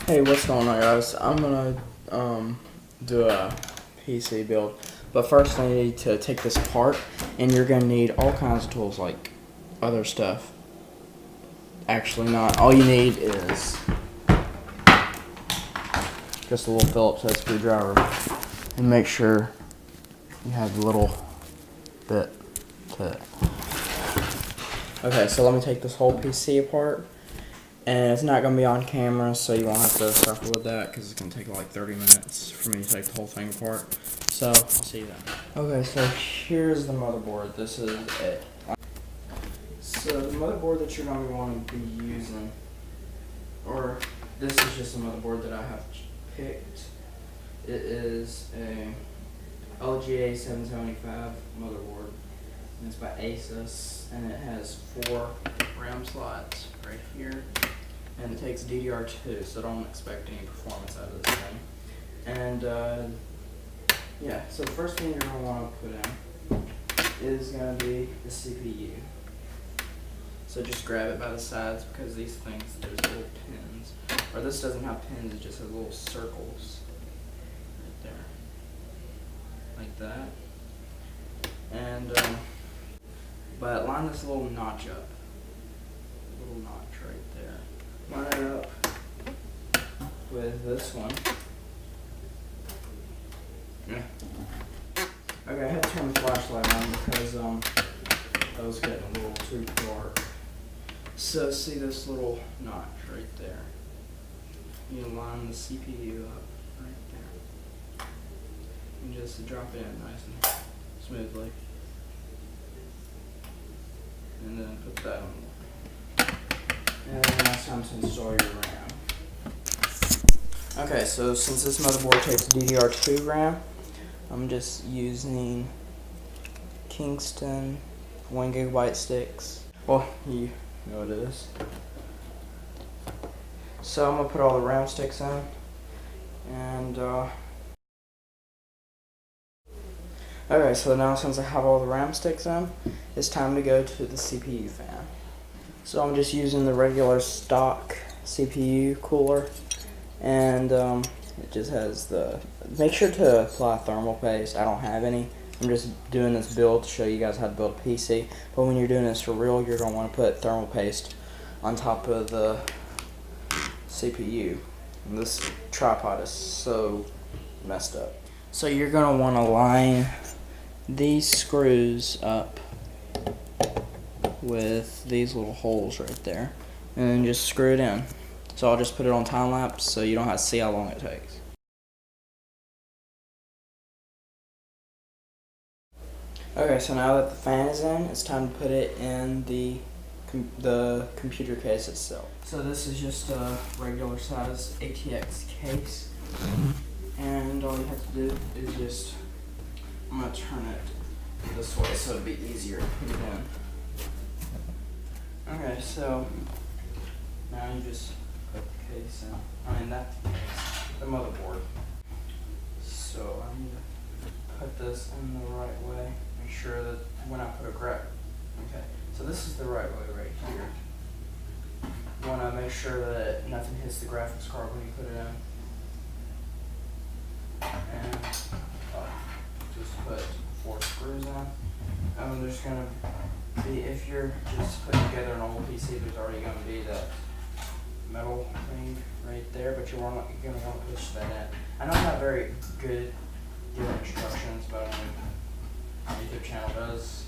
Hey, what's going on, guys? I'm gonna do a PC build, but first I need to take this apart, and you're gonna need all kinds of tools like other stuff. Actually, not. All you need is just a little Phillips head screwdriver, and make sure you have the little bit to it. Okay, so let me take this whole PC apart. And it's not going to be on camera, so you won't have to suffer with that because it's going to take like 30 minutes for me to take the whole thing apart. So, I'll see you then. Okay, so here's the motherboard. This is it. So, the motherboard that you're going to want to be using, or this is just a motherboard that I have picked. It is a LGA 775 motherboard. And it's by Asus, and it has 4 RAM slots right here. And it takes DDR2, so don't expect any performance out of this thing. And yeah, so the first thing you're going to want to put in is going to be the CPU. So just grab it by the sides because these things, there's little pins. Or this doesn't have pins, it just has little circles right there. Like that. And but line this little notch up. Little notch right there. Line it up with this one. Yeah. Okay, I had to turn the flashlight on because I was getting a little too dark. So see this little notch right there. You line the CPU up right there. And just drop it in nice and smoothly. And then put that on. And then now it's time to install your RAM. Okay, so since this motherboard takes DDR2 RAM, I'm just using Kingston 1GB sticks. Well, you know what it is. So I'm gonna put all the RAM sticks in, and okay, so now since I have all the RAM sticks in, it's time to go to the CPU fan. So I'm just using the regular stock CPU cooler, and it just has the, make sure to apply thermal paste. I don't have any. I'm just doing this build to show you guys how to build a PC, but when you're doing this for real, you're going to want to put thermal paste on top of the CPU. And this tripod is so messed up. So you're going to want to line these screws up with these little holes right there, and then just screw it in. So I'll just put it on time lapse so you don't have to see how long it takes. Okay, so now that the fan is in, it's time to put it in the computer case itself. So this is just a regular size ATX case, and all you have to do is just, I'm going to turn it this way so it'll be easier to put it in. Okay, so now you just put the case in. I mean, that's the motherboard. So I need to put this in the right way. Make sure that when I put a grab. Okay, so this is the right way right here. You want to make sure that nothing hits the graphics card when you put it in. And just put 4 screws in. There's going to be, if you're just putting together an old PC, there's already going to be that metal thing right there, but you're going to want to push that in. I know I'm not very good giving instructions, but my YouTube channel does.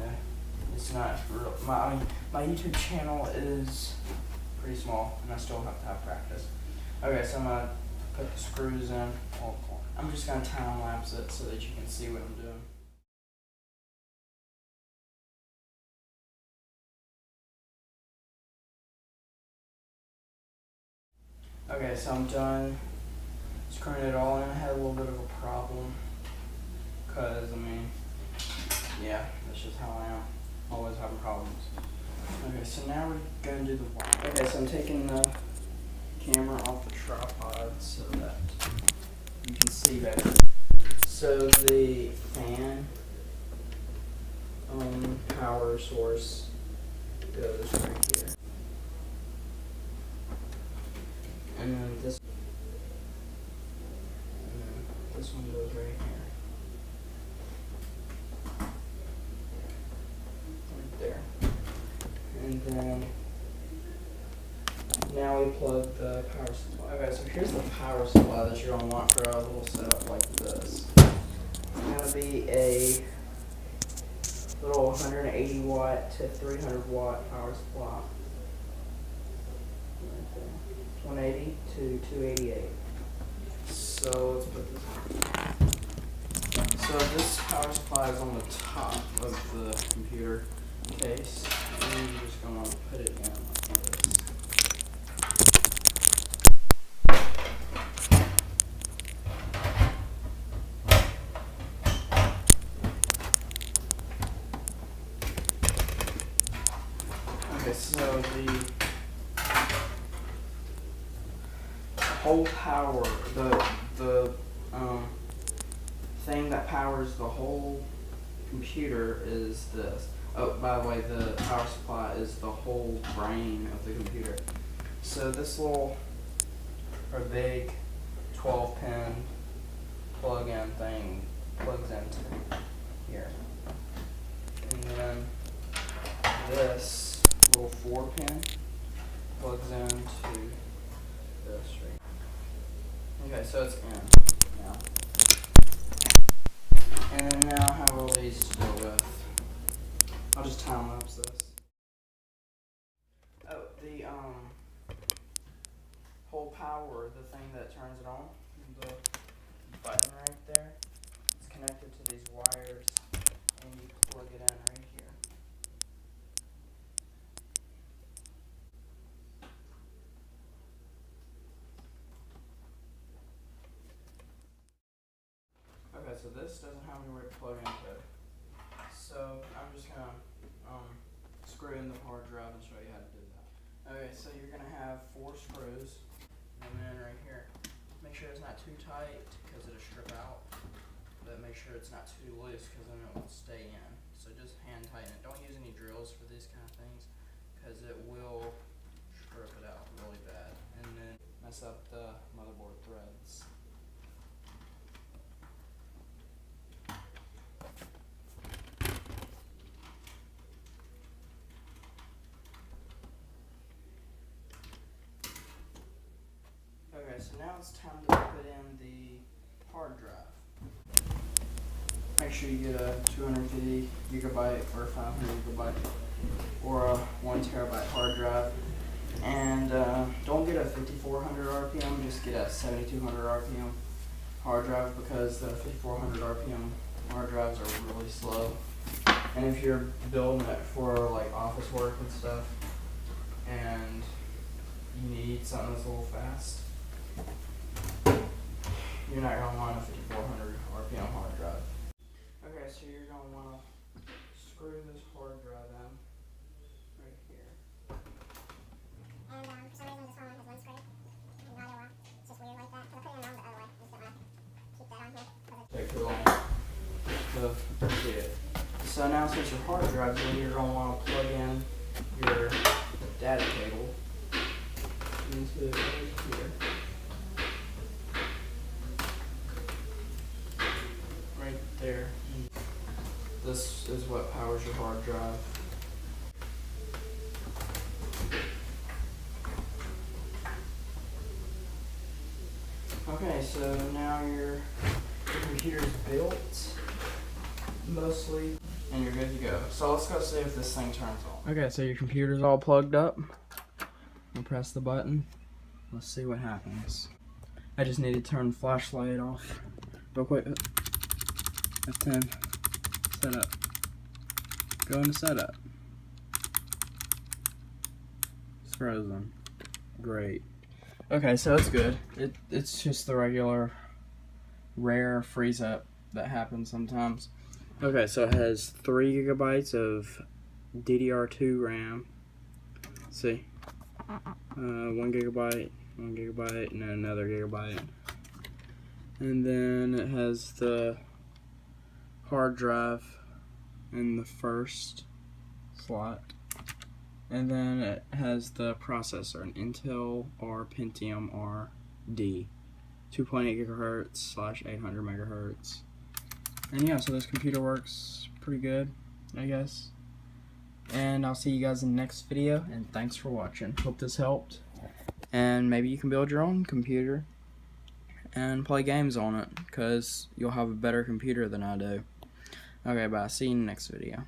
Yeah, it's not real. My YouTube channel is pretty small, and I still have to have practice. Okay, so I'm going to put the screws in. I'm just going to time lapse it so that you can see what I'm doing. Okay, so I'm done screwing it all in. I had a little bit of a problem because, I mean, yeah, that's just how I am. Always having problems. Okay, so now we're going to do the wire. Okay, so I'm taking the camera off the tripod so that you can see better. So the fan power source goes right here. and then this one goes right here. Right there. And then now we plug the power supply. Okay, so here's the power supply that you're gonna want for a little setup like this. It's gonna be a little 180 watt to 300 watt power supply. Right there. 180 to 288. So let's put this on. So this power supply is on the top of the computer case, and you're just gonna want to put it in like this. Okay, so the whole power, the thing that powers the whole computer is this. Oh, by the way, the power supply is the whole brain of the computer. So this little, or big 12-pin plug-in thing plugs into here. And then this little 4-pin plugs into this right. Okay, so it's in now. And then now I have all these to deal with. I'll just time lapse this. Oh, the whole power, the thing that turns it on, the button right there, it's connected to these wires, and you plug it in right here. Okay, so this doesn't have anywhere to plug into. So I'm just gonna screw in the hard drive and show you how to do that. Okay, so you're gonna have 4 screws, and then right here, make sure it's not too tight because it'll strip out, but make sure it's not too loose because then it won't stay in. So just hand tighten it. Don't use any drills for these kind of things because it will strip it out really bad and then mess up the motherboard threads. Okay, so now it's time to put in the hard drive. Make sure you get a 250 gigabyte or 500 gigabyte or a 1 terabyte hard drive. And don't get a 5400 RPM, just get a 7200 RPM hard drive because the 5400 RPM hard drives are really slow. And if you're building it for like office work and stuff and you need something that's a little fast, you're not going to want a 5400 RPM hard drive. Okay, so you're going to want to screw this hard drive in right here. And for some reason this one has 1 screw, and the other one, it's just weird like that. So I put it in the other way, just don't want to keep that on here. Take too long to get it. So now since your hard drive's in, you're going to want to plug in your data cable into it right here. Right there. This is what powers your hard drive. Okay, so now your computer's built, mostly, and you're good to go. So let's go see if this thing turns on. Okay, so your computer's all plugged up. You press the button. Let's see what happens. I just need to turn the flashlight off real quick. F10. Setup. Go into setup. It's frozen. Great. Okay, so it's good. It's just the regular rare freeze up that happens sometimes. Okay, so it has 3 gigabytes of DDR2 RAM. Let's see. 1 gigabyte, and then another gigabyte. And then it has the hard drive in the first slot. And then it has the processor, an Intel or Pentium RD, 2.8 gigahertz slash 800 megahertz. And yeah, so this computer works pretty good, I guess. And I'll see you guys in the next video, and thanks for watching. Hope this helped. And maybe you can build your own computer and play games on it, because you'll have a better computer than I do. Okay, bye. See you in the next video.